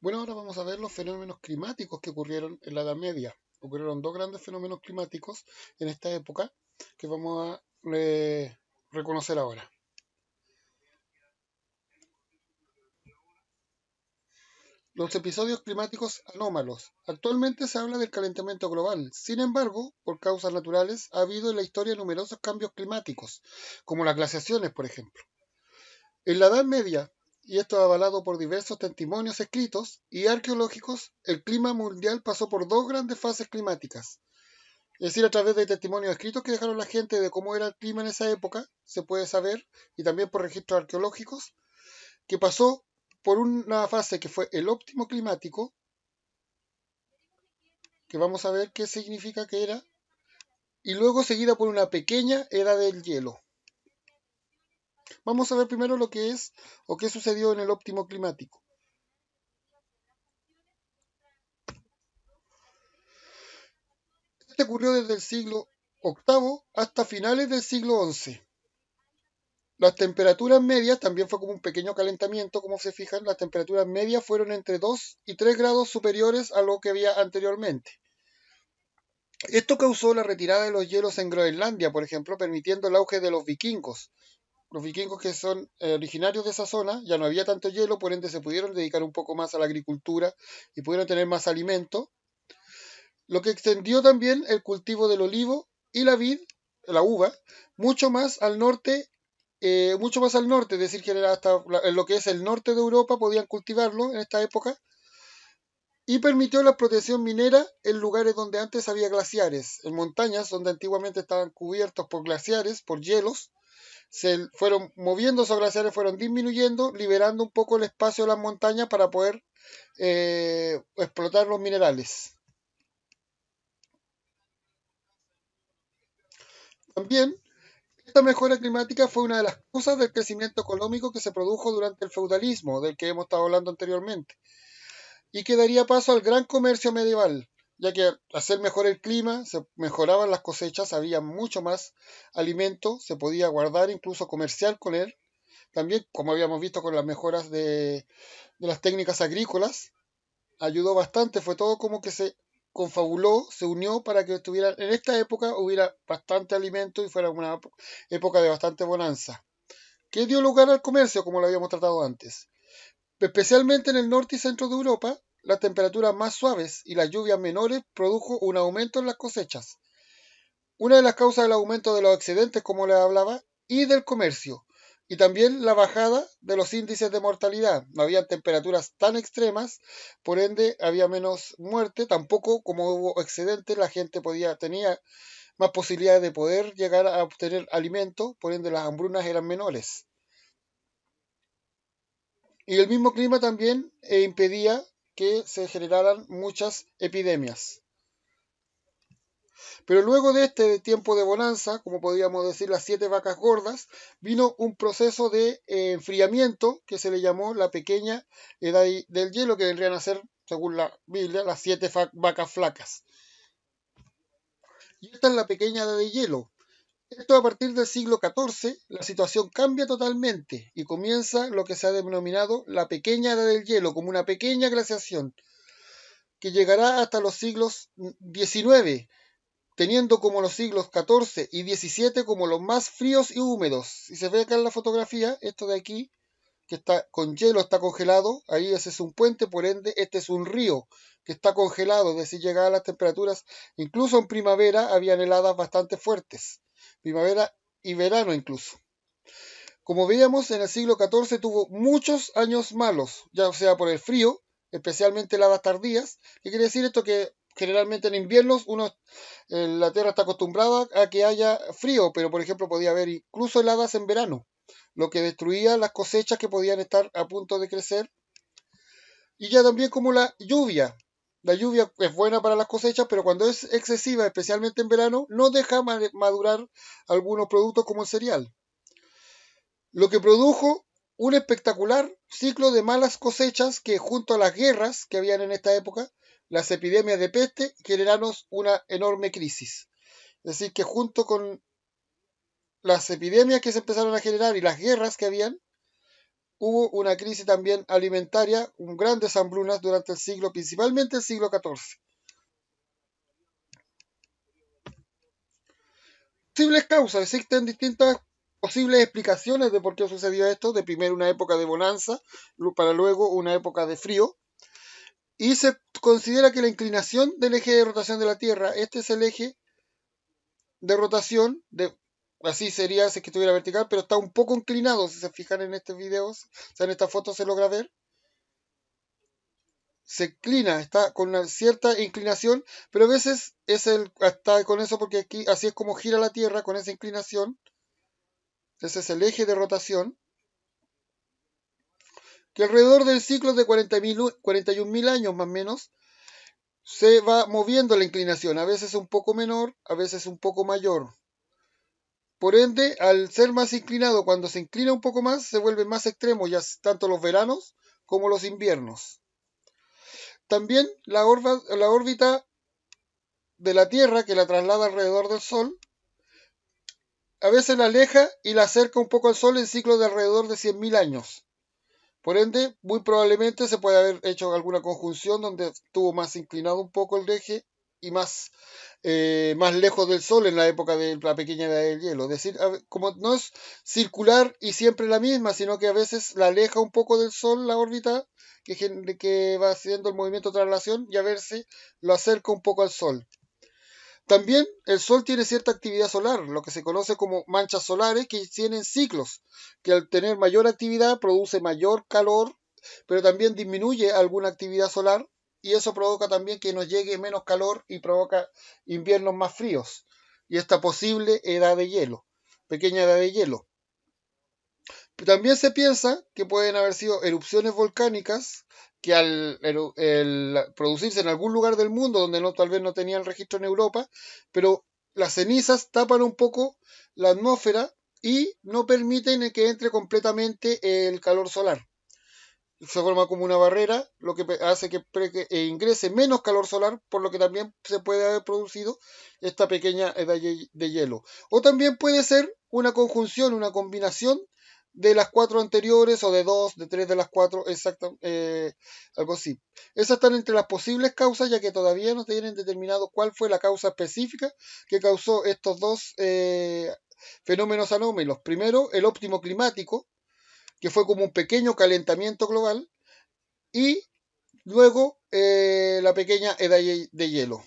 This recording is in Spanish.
Bueno, ahora vamos a ver los fenómenos climáticos que ocurrieron en la Edad Media. Ocurrieron dos grandes fenómenos climáticos en esta época que vamos a reconocer ahora. Los episodios climáticos anómalos. Actualmente se habla del calentamiento global. Sin embargo, por causas naturales, ha habido en la historia numerosos cambios climáticos, como las glaciaciones, por ejemplo. En la Edad Media, y esto avalado por diversos testimonios escritos y arqueológicos, el clima mundial pasó por dos grandes fases climáticas. Es decir, a través de testimonios escritos que dejaron la gente de cómo era el clima en esa época, se puede saber, y también por registros arqueológicos, que pasó por una fase que fue el óptimo climático, que vamos a ver qué significa que era, y luego seguida por una pequeña edad del hielo. Vamos a ver primero lo que es o qué sucedió en el óptimo climático. Este ocurrió desde el siglo VIII hasta finales del siglo XI. Las temperaturas medias, también fue como un pequeño calentamiento, como se fijan, las temperaturas medias fueron entre 2 y 3 grados superiores a lo que había anteriormente. Esto causó la retirada de los hielos en Groenlandia, por ejemplo, permitiendo el auge de los vikingos. Los vikingos que son originarios de esa zona, ya no había tanto hielo, por ende se pudieron dedicar un poco más a la agricultura y pudieron tener más alimento, lo que extendió también el cultivo del olivo y la vid, la uva, mucho más al norte, es decir, que era hasta en lo que es el norte de Europa podían cultivarlo en esta época, y permitió la protección minera en lugares donde antes había glaciares, en montañas donde antiguamente estaban cubiertos por glaciares, por hielos, se fueron moviendo esos glaciares, fueron disminuyendo, liberando un poco el espacio de las montañas para poder explotar los minerales. También esta mejora climática fue una de las causas del crecimiento económico que se produjo durante el feudalismo, del que hemos estado hablando anteriormente, y que daría paso al gran comercio medieval, ya que al hacer mejor el clima, se mejoraban las cosechas, había mucho más alimento, se podía guardar, incluso comerciar con él. También, como habíamos visto con las mejoras de las técnicas agrícolas, ayudó bastante, fue todo como que se confabuló, se unió para que estuviera, en esta época hubiera bastante alimento y fuera una época de bastante bonanza, que dio lugar al comercio, como lo habíamos tratado antes. Especialmente en el norte y centro de Europa, las temperaturas más suaves y las lluvias menores produjo un aumento en las cosechas. Una de las causas del aumento de los excedentes, como les hablaba, y del comercio, y también la bajada de los índices de mortalidad. No había temperaturas tan extremas, por ende había menos muerte, tampoco como hubo excedentes, la gente tenía más posibilidades de poder llegar a obtener alimento, por ende las hambrunas eran menores. Y el mismo clima también impedía que se generaran muchas epidemias. Pero luego de este tiempo de bonanza, como podríamos decir las 7 vacas gordas, vino un proceso de enfriamiento que se le llamó la pequeña edad del hielo, que vendrían a ser, según la Biblia, las 7 vacas flacas. Y esta es la pequeña edad de hielo. Esto a partir del siglo XIV, la situación cambia totalmente y comienza lo que se ha denominado la pequeña edad del hielo, como una pequeña glaciación, que llegará hasta los siglos XIX, teniendo como los siglos XIV y XVII como los más fríos y húmedos. Si se ve acá en la fotografía, esto de aquí, que está con hielo, está congelado, ahí ese es un puente, por ende este es un río que está congelado, es decir, llegadas las temperaturas, incluso en primavera habían heladas bastante fuertes, primavera y verano incluso. Como veíamos, en el siglo XIV tuvo muchos años malos, ya sea por el frío, especialmente heladas tardías. ¿Qué quiere decir esto? Que generalmente en inviernos la Tierra está acostumbrada a que haya frío, pero por ejemplo podía haber incluso heladas en verano, lo que destruía las cosechas que podían estar a punto de crecer. Y ya también como la lluvia. La lluvia es buena para las cosechas, pero cuando es excesiva, especialmente en verano, no deja madurar algunos productos como el cereal, lo que produjo un espectacular ciclo de malas cosechas que, junto a las guerras que habían en esta época, las epidemias de peste, generaron una enorme crisis. Es decir, que junto con las epidemias que se empezaron a generar y las guerras que habían, hubo una crisis también alimentaria, grandes hambrunas durante el siglo, principalmente el siglo XIV. Posibles causas, existen distintas posibles explicaciones de por qué sucedió esto, de primero una época de bonanza, para luego una época de frío, y se considera que la inclinación del eje de rotación de la Tierra, este es el eje de rotación, así sería si es que estuviera vertical, pero está un poco inclinado, si se fijan en este video, o sea, en esta foto se logra ver, se inclina, está con una cierta inclinación, pero a veces está con eso porque aquí así es como gira la Tierra con esa inclinación. Ese es el eje de rotación, que alrededor del ciclo de 41.000 años más o menos se va moviendo la inclinación, a veces un poco menor, a veces un poco mayor. Por ende, al ser más inclinado, cuando se inclina un poco más, se vuelve más extremo, ya tanto los veranos como los inviernos. También la órbita de la Tierra, que la traslada alrededor del Sol, a veces la aleja y la acerca un poco al Sol en ciclos de alrededor de 100.000 años. Por ende, muy probablemente se puede haber hecho alguna conjunción donde estuvo más inclinado un poco el eje y más lejos del Sol en la época de la pequeña edad del hielo. Es decir, como no es circular y siempre la misma, sino que a veces la aleja un poco del Sol la órbita que va haciendo el movimiento de traslación y a verse lo acerca un poco al Sol. También el Sol tiene cierta actividad solar, lo que se conoce como manchas solares, que tienen ciclos, que al tener mayor actividad produce mayor calor, pero también disminuye alguna actividad solar y eso provoca también que nos llegue menos calor y provoca inviernos más fríos y esta posible edad de hielo, pequeña edad de hielo. También se piensa que pueden haber sido erupciones volcánicas que al producirse en algún lugar del mundo donde tal vez no tenían registro en Europa, pero las cenizas tapan un poco la atmósfera y no permiten que entre completamente el calor solar. Se forma como una barrera, lo que hace que ingrese menos calor solar, por lo que también se puede haber producido esta pequeña edad de hielo. O también puede ser una conjunción, una combinación de las cuatro anteriores o de dos, de tres de las cuatro, algo así. Esas están entre las posibles causas, ya que todavía no tienen determinado cuál fue la causa específica que causó estos dos fenómenos anómalos. Primero, el óptimo climático, que fue como un pequeño calentamiento global, y luego la pequeña edad de hielo.